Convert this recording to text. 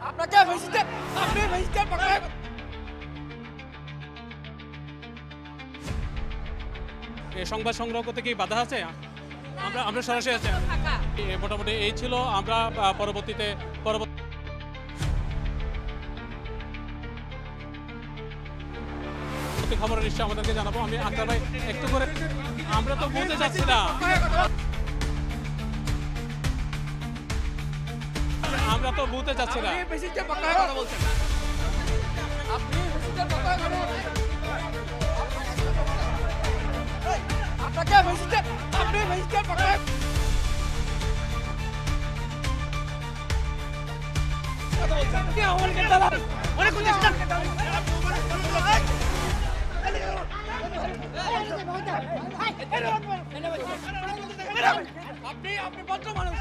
আপনাকে ফেসিতে আপনি ফেসিতে পকায় এই সংবাদ সংগ্রহ করতে কি বাধা আছে? আমরা সরাসরি আছি। মোটামুটি এই ছিল। আমরা পরবর্তী খবর নিশ্চয়ই আমাদেরকে জানাবো। আমি আক্তার ভাই একটু করে, আমরা তো বুঝতে যাচ্ছি না, আমরা তো বুঝতে যাচ্ছি না। আপনি ফেসিতে পকায় কথা বলছেন, আপনি ফেসিতে পকায় কথা বলছেন, আপনাকে ফেসিতে আপনি ফেসিতে পকায় কথা বলছেন। কি আমার কে দাদা অনেক কোন চেষ্টা আপনি ভদ্র মানুষ।